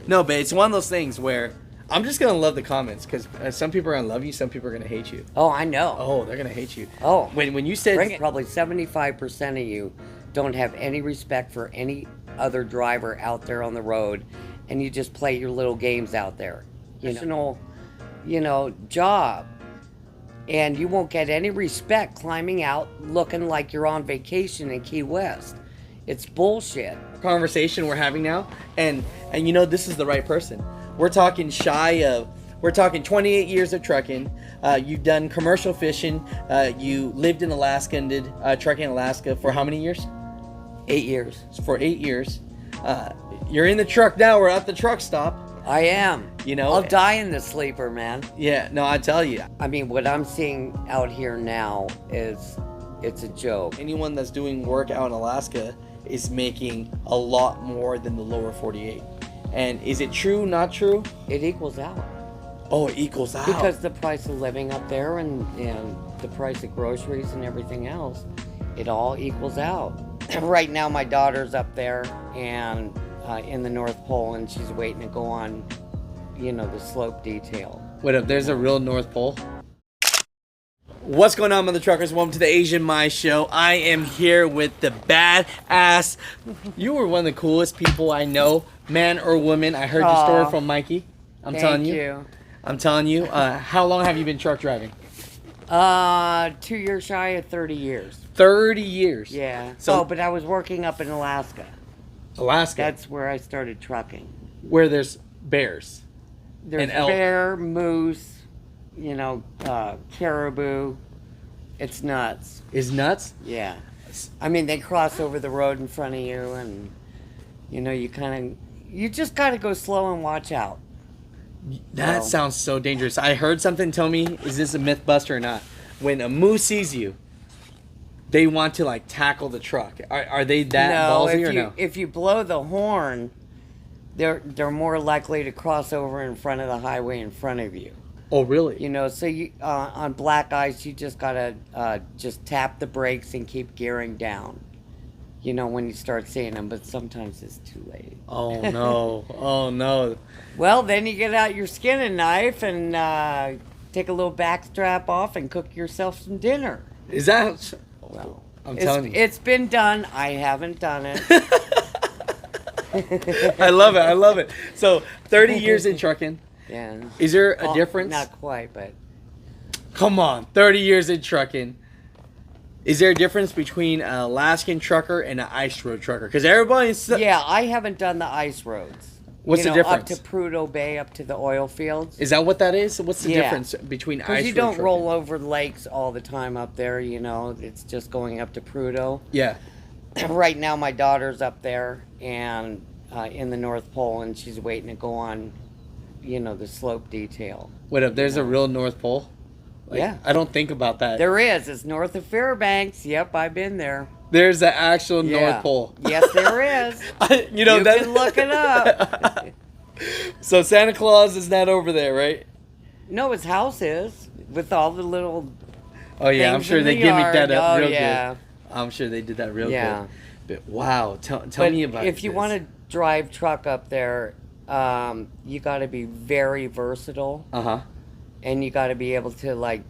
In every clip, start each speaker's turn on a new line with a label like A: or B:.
A: No, but it's one of those things where I'm just gonna love the comments because some people are gonna love you, some people are gonna hate you.
B: Oh, I know.
A: Oh, they're gonna hate you.
B: Oh,
A: When you said
B: probably 75% of you don't have any respect for any other driver out there on the road, and you just play your little games out there. Job, and you won't get any respect climbing out looking like you're on vacation in Key West. It's bullshit.
A: conversation we're having now, and this is the right person. We're talking 28 years of trucking. You've done commercial fishing. You lived in Alaska and did trucking in Alaska for how many years?
B: 8 years.
A: For 8 years. You're in the truck now. We're at the truck stop.
B: I am. I'll die in the sleeper, man.
A: Yeah, no, I tell you.
B: I mean, what I'm seeing out here now it's a joke.
A: Anyone that's doing work out in Alaska is making a lot more than the lower 48. And is it true, not true?
B: It equals out.
A: Oh, it equals out.
B: Because the price of living up there and the price of groceries and everything else, it all equals out. Right now, my daughter's up there and in the North Pole, and she's waiting to go on, the slope detail.
A: Wait up, there's a real North Pole? What's going on, Mother Truckers? Welcome to the Asian My Show. I am here with the badass. You were one of the coolest people I know, man or woman. I heard your story from Mikey. I'm telling you. I'm telling you. How long have you been truck driving?
B: 2 years shy of 30 years.
A: 30 years?
B: Yeah.
A: So,
B: but I was working up in Alaska.
A: Alaska?
B: That's where I started trucking.
A: Where there's bears.
B: There's
A: and elk.
B: bear, moose, caribou. It's nuts.
A: Is nuts?
B: Yeah. I mean, they cross over the road in front of you, and you just gotta go slow and watch out.
A: That sounds so dangerous. I heard something tell me, is this a myth buster or not? When a moose sees you, they want to tackle the truck. Are they that ballsy or no?
B: If you blow the horn, they're more likely to cross over in front of the highway in front of you.
A: Oh, really?
B: So you on black ice, you just gotta just tap the brakes and keep gearing down. When you start seeing them, but sometimes it's too late.
A: Oh no! Oh no!
B: Well, then you get out your skinning knife and take a little back strap off and cook yourself some dinner.
A: Is that?
B: Well,
A: I'm telling you,
B: it's been done. I haven't done it.
A: I love it. I love it. So, 30 years in trucking.
B: Yeah.
A: Is there a difference?
B: Not quite, but.
A: Come on, 30 years in trucking. Is there a difference between an Alaskan trucker and an ice road trucker? Because everybody's...
B: Yeah, I haven't done the ice roads.
A: What's the difference?
B: Up to Prudhoe Bay, up to the oil fields.
A: Is that what that is? What's the difference between ice road
B: Because you don't
A: trucking?
B: roll over lakes all the time up there, It's just going up to Prudhoe.
A: Yeah.
B: Right now, my daughter's up there and in the North Pole, and she's waiting to go on, the slope detail.
A: Wait up, there's a real North Pole?
B: Yeah.
A: I don't think about that.
B: There is. It's north of Fairbanks. Yep, I've been there.
A: There's the actual North Pole.
B: Yes, there is.
A: You
B: can look it up.
A: So Santa Claus is not over there, right?
B: No, his house is, with all the little
A: Oh, yeah, I'm
B: things
A: sure
B: in
A: they
B: the
A: gimmicked that
B: yard.
A: up real
B: Yeah.
A: good. I'm sure they did that real
B: Yeah.
A: good. But wow, tell me about
B: If you want to drive truck up there, you got to be very versatile.
A: Uh-huh.
B: And you got to be able to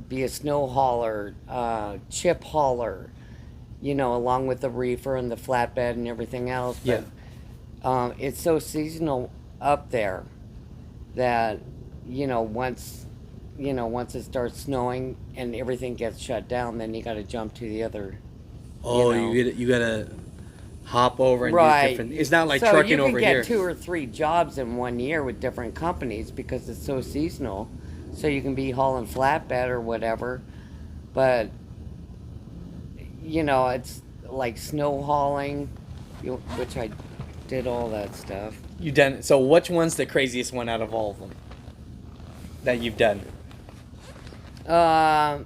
B: be a snow hauler, chip hauler, along with the reefer and the flatbed and everything else. But, it's so seasonal up there that once it starts snowing and everything gets shut down, then you got to jump to the other.
A: Oh, you gotta hop over and
B: Right.
A: do different. It's not like
B: so
A: trucking over
B: you can
A: here.
B: get 2 or 3 jobs in 1 year with different companies because it's so seasonal. So you can be hauling flatbed or whatever, but it's like snow hauling, which I did all that stuff.
A: You done so? Which one's the craziest one out of all of them that you've done?
B: God,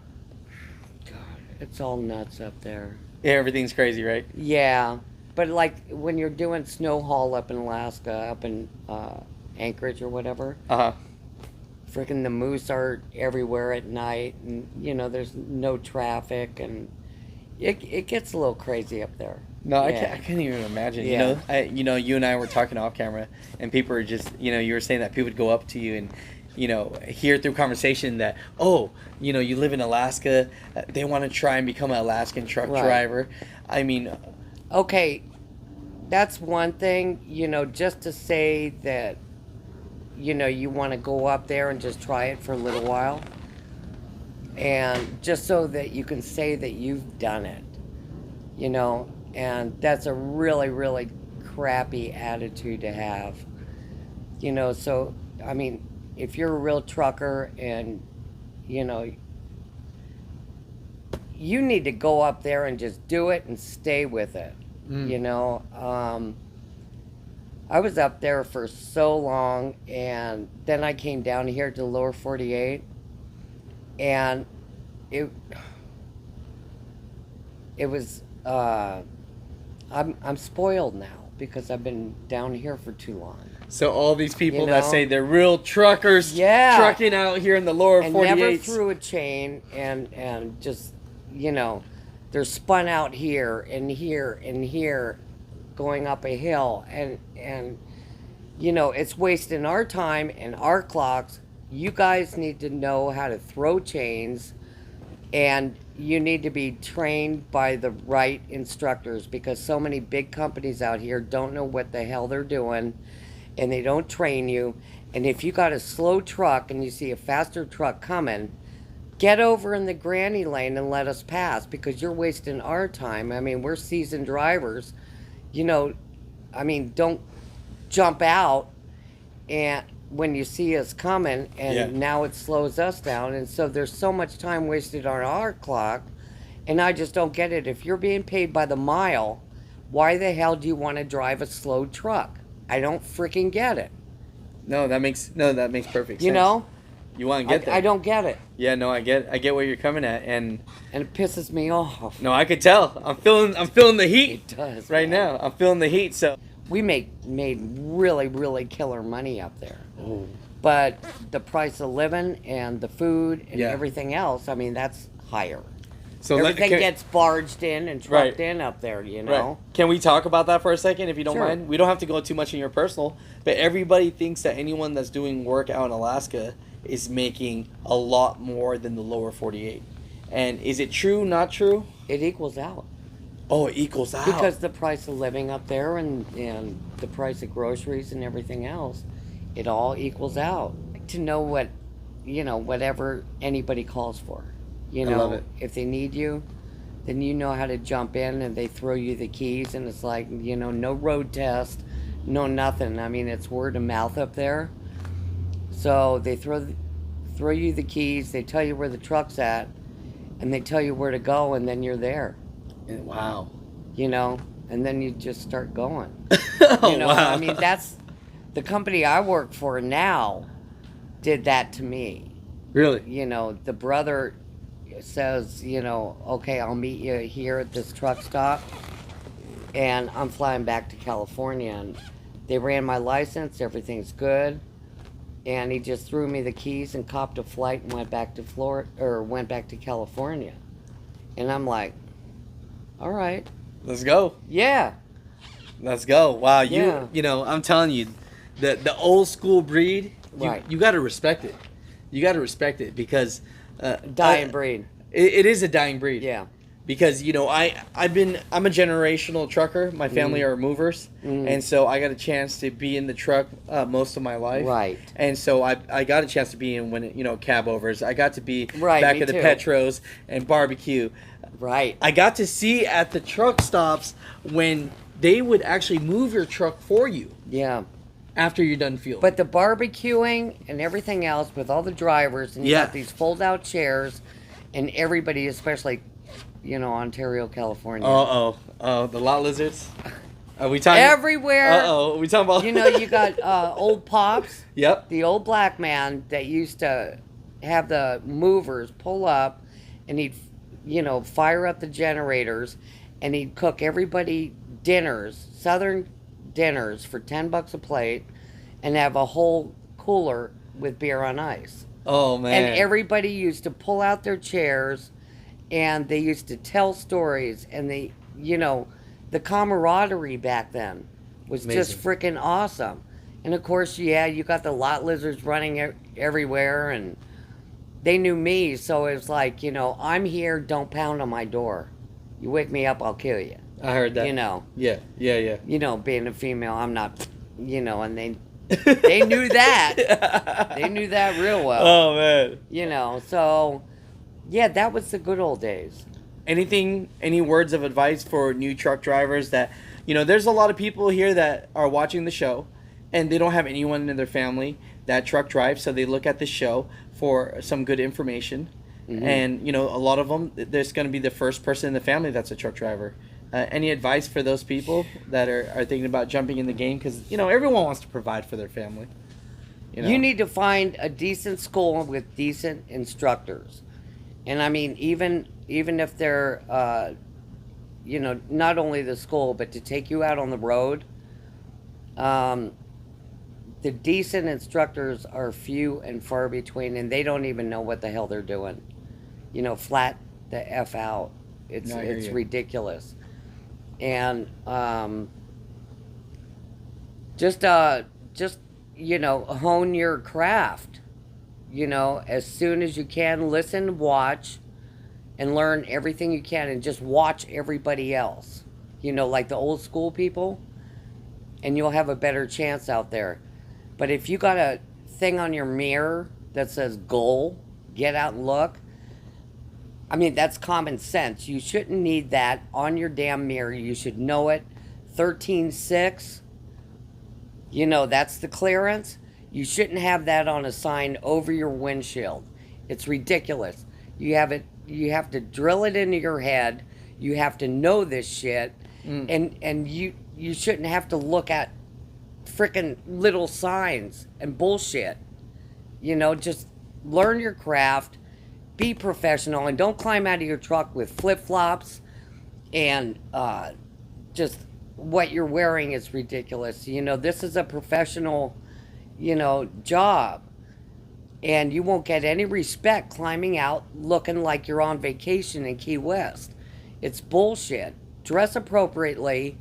B: it's all nuts up there.
A: Yeah, everything's crazy, right?
B: Yeah, but when you're doing snow haul up in Alaska, up in Anchorage or whatever.
A: Uh-huh.
B: Freaking the moose are everywhere at night, and there's no traffic, and it gets a little crazy up there.
A: No,
B: Yeah.
A: I can't even imagine.
B: Yeah.
A: You and I were talking off camera, and people were just, you were saying that people would go up to you and, hear through conversation that, oh, you live in Alaska, they want to try and become an Alaskan truck
B: Right.
A: driver. I mean,
B: Okay, that's one thing, just to say that, you want to go up there and just try it for a little while. And just so that you can say that you've done it, and that's a really, really crappy attitude to have. So, I mean, if you're a real trucker and, you know, you need to go up there and just do it and stay with it. I was up there for so long, and then I came down here to the lower 48, and it was I'm spoiled now because I've been down here for too long.
A: so all these people
B: You
A: that
B: know?
A: say they're real truckers,
B: Yeah.
A: trucking out here in the lower
B: And
A: 48.
B: never threw a chain, and just they're spun out here and here and here, going up a hill, and it's wasting our time and our clocks. You guys need to know how to throw chains, and you need to be trained by the right instructors, because so many big companies out here don't know what the hell they're doing, and they don't train you. And if you got a slow truck and you see a faster truck coming, get over in the granny lane and let us pass, because you're wasting our time. I mean, we're seasoned drivers. Don't jump out and when you see us coming, and
A: Yeah.
B: now it slows us down. And so there's so much time wasted on our clock, and I just don't get it. If you're being paid by the mile, why the hell do you want to drive a slow truck? I don't freaking get it.
A: No, that makes perfect sense.
B: You know?
A: You want to get there.
B: I don't get it.
A: Yeah, no, I get where you're coming at, and
B: it pisses me off.
A: no, I could tell. I'm feeling the heat.
B: It does,
A: right
B: man.
A: now. I'm feeling the heat. So
B: We made really, really killer money up there.
A: oh.
B: But the price of living and the food and
A: Yeah.
B: everything else, that's higher.
A: So
B: Everything gets barged in and trucked
A: Right.
B: in up there,
A: Right. Can we talk about that for a second, if you don't
B: Sure.
A: mind? We don't have to go too much in your personal, but everybody thinks that anyone that's doing work out in Alaska is making a lot more than the lower 48. And is it true, not true?
B: It equals out.
A: Oh, it equals out.
B: Because the price of living up there and the price of groceries and everything else, it all equals out. To know whatever anybody calls for.
A: I love it.
B: If they need you, then you know how to jump in, and they throw you the keys, and it's like, no road test, no nothing. It's word of mouth up there. So they throw you the keys, they tell you where the truck's at, and they tell you where to go, and then you're there.
A: Wow.
B: And then you just start going.
A: Oh, wow.
B: That's the company I work for now did that to me.
A: Really?
B: The brother says, okay, I'll meet you here at this truck stop, and I'm flying back to California, and they ran my license, everything's good, and he just threw me the keys and copped a flight and went back to California. And I'm like, all right.
A: Let's go.
B: Yeah.
A: Let's go. Wow,
B: Yeah.
A: I'm telling you, the old school breed,
B: Right.
A: you got to respect it. You got to respect it, because
B: Dying breed.
A: It is a dying breed.
B: Yeah.
A: Because I'm a generational trucker. My family are movers, and so I got a chance to be in the truck most of my life.
B: Right.
A: And so I got a chance to be in when cab overs. I got to be
B: Right,
A: back
B: me
A: at the
B: too.
A: Petros and barbecue.
B: Right.
A: I got to see at the truck stops when they would actually move your truck for you
B: Yeah.
A: after you're done fuel.
B: But the barbecuing and everything else with all the drivers, and you
A: Yeah.
B: got these fold-out chairs, and everybody, especially, Ontario, California.
A: oh, the lot lizards. Are we talking?
B: Everywhere.
A: Are we talking about?
B: You got old Pops,
A: Yep.
B: the old black man that used to have the movers pull up, and he'd, fire up the generators, and he'd cook everybody dinners, Southern dinners, for $10 a plate, and have a whole cooler with beer on ice.
A: Oh man.
B: And everybody used to pull out their chairs, and they used to tell stories, and they, the camaraderie back then was just freaking awesome. And of course, yeah, you got the lot lizards running everywhere, and they knew me, so it was like, I'm here, don't pound on my door. You wake me up, I'll kill you.
A: I heard that. Yeah.
B: Being a female, I'm not, and they knew that. They knew that real well.
A: Oh, man.
B: So, yeah, that was the good old days.
A: Any words of advice for new truck drivers that, there's a lot of people here that are watching the show and they don't have anyone in their family that truck drives, so they look at the show for some good information. Mm-hmm. And, a lot of them, there's going to be the first person in the family that's a truck driver. Any advice for those people that are thinking about jumping in the game? Because, everyone wants to provide for their family.
B: You need to find a decent school with decent instructors. And, I mean, even if they're, not only the school, but to take you out on the road, the decent instructors are few and far between, and they don't even know what the hell they're doing. Flat the F out. It's ridiculous. And just hone your craft. As soon as you can, listen, watch, and learn everything you can, and just watch everybody else. Like the old school people, and you'll have a better chance out there. But if you got a thing on your mirror that says goal, get out and look, I mean, that's common sense. You shouldn't need that on your damn mirror. You should know it. 13.6, that's the clearance. You shouldn't have that on a sign over your windshield. It's ridiculous. You have to drill it into your head. You have to know this shit. And you shouldn't have to look at freaking little signs and bullshit. Just learn your craft, be professional, and don't climb out of your truck with flip-flops and just what you're wearing is ridiculous. This is a professional, job, and you won't get any respect climbing out looking like you're on vacation in Key West. It's bullshit. Dress appropriately,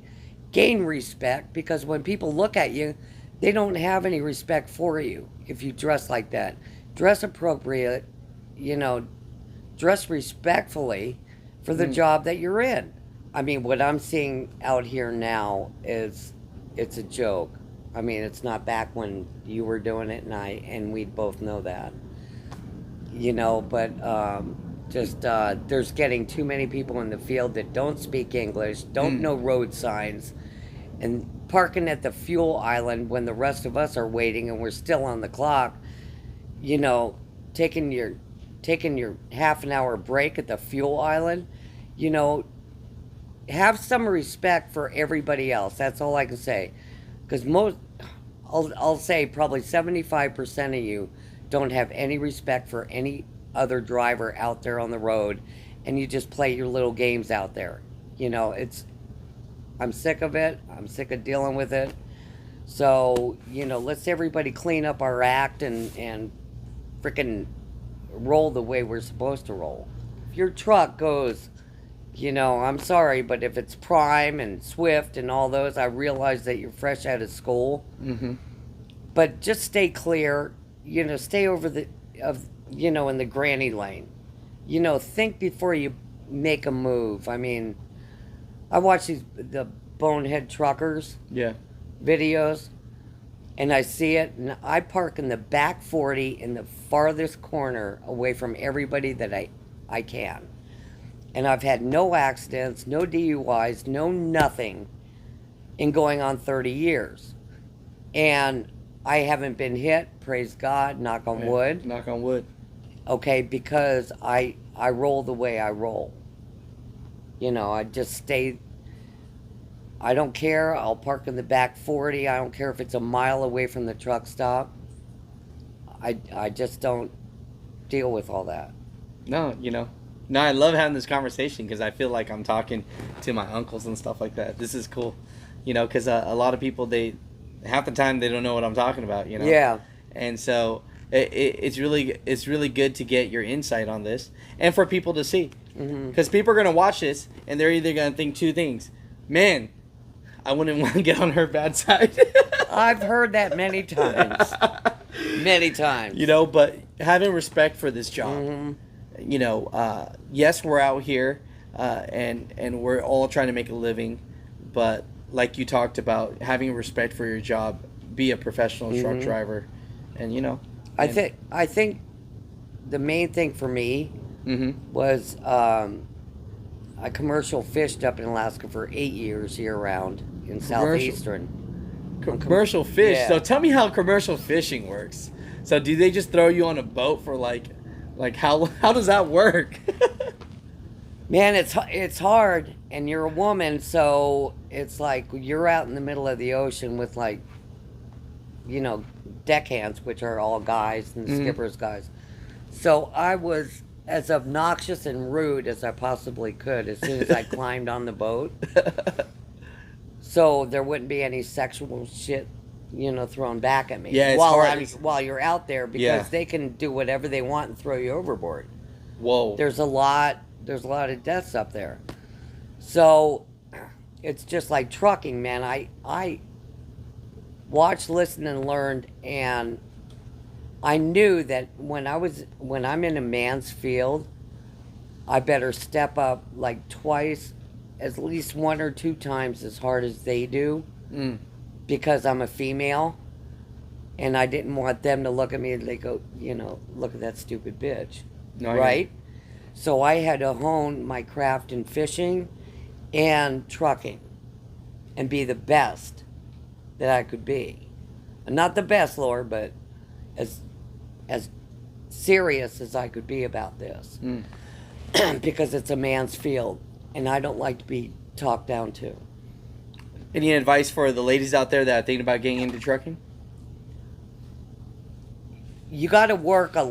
B: gain respect, because when people look at you, they don't have any respect for you if you dress like that. Dress appropriate, dress respectfully for the job that you're in. I mean, what I'm seeing out here now it's a joke. I mean, it's not back when you were doing it and we both know that. But there's getting too many people in the field that don't speak English, don't know road signs, and parking at the fuel island when the rest of us are waiting and we're still on the clock, taking your half an hour break at the fuel island, have some respect for everybody else. That's all I can say. Because I'll say probably 75% of you don't have any respect for any other driver out there on the road, and you just play your little games out there. I'm sick of it. I'm sick of dealing with it. So, let's everybody clean up our act and freaking roll the way we're supposed to roll. If your truck goes, I'm sorry, but if it's Prime and Swift and all those, I realize that you're fresh out of school. Mm-hmm. But just stay clear, stay over in the granny lane. Think before you make a move. I mean, I watch the bonehead truckers videos, and I see it, and I park in the back 40 in the farthest corner away from everybody that I can. And I've had no accidents, no DUIs, no nothing in going on 30 years. And I haven't been hit, praise God, knock on wood.
A: Knock on wood.
B: Okay, because I roll the way I roll. I just stay. I don't care. I'll park in the back 40. I don't care if it's a mile away from the truck stop. I just don't deal with all that.
A: No, No, I love having this conversation because I feel like I'm talking to my uncles and stuff like that. This is cool, because a lot of people, half the time they don't know what I'm talking about,
B: Yeah.
A: And so it's really good to get your insight on this and for people to see, because people are going to watch this and they're either going to think two things: man, I wouldn't want to get on her bad side.
B: I've heard that many times. Many times.
A: You know, but having respect for this job.
B: Mm-hmm.
A: You know, yes, we're out here, and we're all trying to make a living, but like you talked about, having respect for your job, be a professional truck driver, and you know.
B: I think the main thing for me was I commercial fished up in Alaska for 8 years year round in southeastern.
A: Commercial fish.
B: Yeah.
A: So tell me how commercial fishing works. So do they just throw you on a boat for like how does that work?
B: Man, it's hard, and you're a woman, so it's like you're out in the middle of the ocean with like, you know, deckhands, which are all guys, and the skipper's guys. So I was as obnoxious and rude as I possibly could as soon as I climbed on the boat. So there wouldn't be any sexual shit, you know, thrown back at me.
A: Yeah, it's hard.
B: While you're out there, because they can do whatever they want and throw you overboard.
A: Whoa.
B: There's a lot of deaths up there. So it's just like trucking, man. I watched, listened, and learned, and I knew that when I'm in a man's field, I better step up like twice, at least 1 or 2 times as hard as they do, because I'm a female, and I didn't want them to look at me and they go, you know, look at that stupid bitch, right? So I had to hone my craft in fishing and trucking and be the best that I could be. Not the best, Lord, but as serious as I could be about this. Because it's a man's field, and I don't like to be talked down to.
A: Any advice for the ladies out there that are thinking about getting into trucking?
B: You got to work a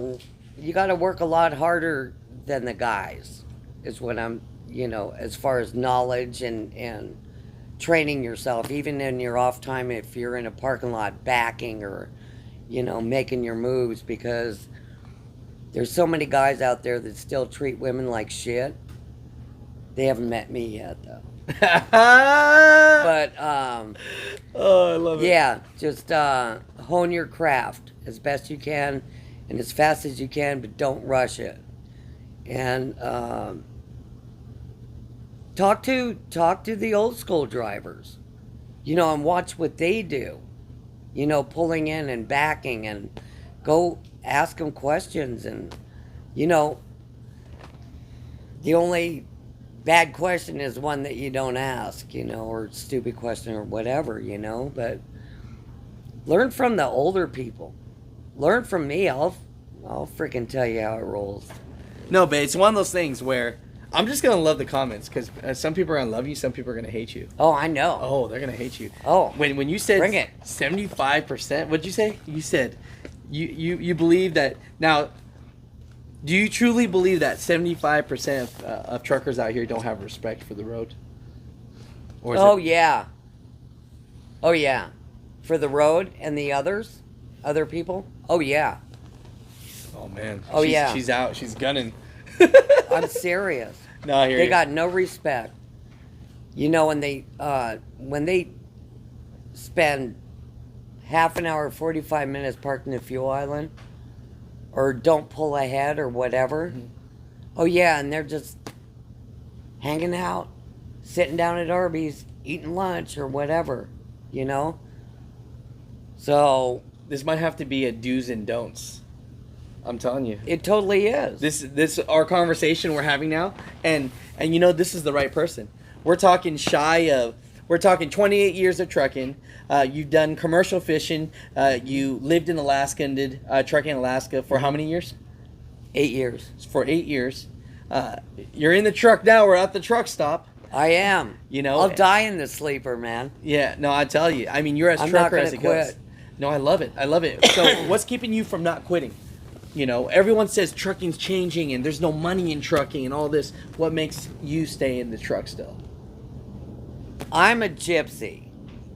B: lot harder than the guys, is what I'm, you know, as far as knowledge and training yourself, even in your off time, if you're in a parking lot backing or, you know, making your moves, because there's so many guys out there that still treat women like shit. They haven't met me yet, though. But
A: oh, I love it.
B: Yeah, just hone your craft as best you can and as fast as you can, but don't rush it. And talk to the old school drivers, you know, and watch what they do, you know, pulling in and backing, and go ask them questions. And, you know, the only bad question is one that you don't ask, you know, or stupid question or whatever, you know. But learn from the older people. Learn from me. I'll freaking tell you how it rolls.
A: No, but it's one of those things where I'm just gonna love the comments, because some people are gonna love you, some people are gonna hate you.
B: Oh, I know.
A: Oh, they're gonna hate you.
B: Oh,
A: when you said
B: bring it.
A: 75%, what'd you say? You said you believe that now. Do you truly believe that 75% of truckers out here don't have respect for the road? Or is it...
B: Yeah. Oh, yeah. For the road and the other people? Oh, yeah.
A: Oh, man.
B: Oh, yeah.
A: She's out. She's gunning.
B: I'm serious.
A: No, I hear
B: They
A: you.
B: got no respect. You know, when they spend half an hour, 45 minutes parked in the fuel island, or don't pull ahead or whatever. Oh, yeah, and they're just hanging out, sitting down at Arby's, eating lunch or whatever, you know? So...
A: This might have to be a do's and don'ts. I'm telling you.
B: It totally is.
A: This our conversation we're having now, and you know, this is the right person. We're talking 28 years of trucking. You've done commercial fishing. You lived in Alaska and did trucking in Alaska for how many years?
B: 8 years.
A: For 8 years. You're in the truck now. We're at the truck stop.
B: I am.
A: You know,
B: I'll die in the sleeper, man.
A: Yeah, no, I tell you. I mean, you're as
B: I'm
A: trucker
B: not
A: as it
B: gonna
A: goes.
B: quit.
A: No, I love it. I love it. So what's keeping you from not quitting? You know, everyone says trucking's changing and there's no money in trucking and all this. What makes you stay in the truck still?
B: I'm a gypsy.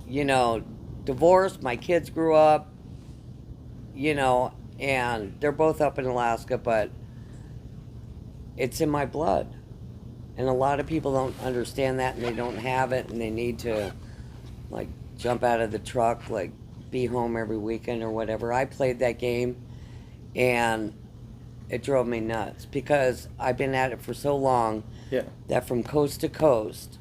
B: You know, divorced, my kids grew up, you know, and they're both up in Alaska, but it's in my blood. And a lot of people don't understand that, and they don't have it, and they need to, like, jump out of the truck, like, be home every weekend or whatever. I played that game, and it drove me nuts because I've been at it for so long that from coast to coast,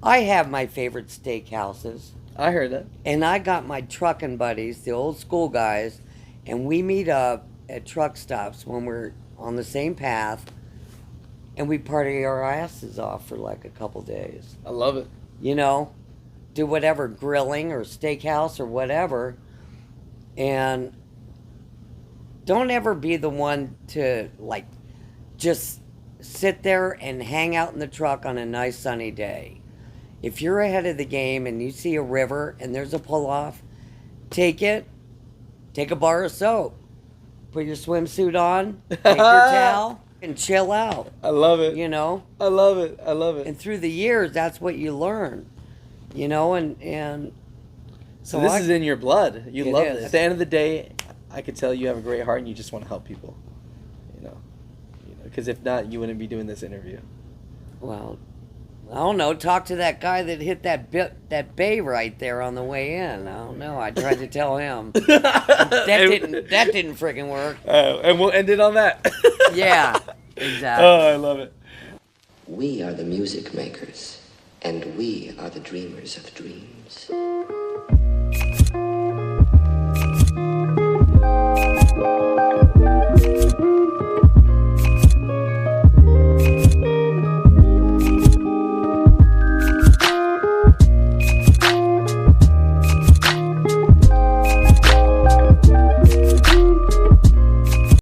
B: I have my favorite steakhouses.
A: I heard that.
B: And I got my trucking buddies, the old school guys, and we meet up at truck stops when we're on the same path, and we party our asses off for like a couple days.
A: I love it.
B: You know, do whatever, grilling or steakhouse or whatever, and don't ever be the one to like just sit there and hang out in the truck on a nice sunny day. If you're ahead of the game and you see a river and there's a pull-off, take it, take a bar of soap, put your swimsuit on, take your towel, and chill out.
A: I love it.
B: You know?
A: I love it. I love it.
B: And through the years, that's what you learn. You know, and
A: so this is in your blood. You love it.
B: is.
A: At the end of the day, I could tell you have a great heart and you just want to help people. You know, because if not, you wouldn't be doing this interview.
B: Well, I don't know. Talk to that guy that hit that bay right there on the way in. I don't know. I tried to tell him. That didn't freaking work.
A: And we'll end it on that.
B: Yeah, exactly.
A: Oh, I love it.
C: We are the music makers, and we are the dreamers of dreams.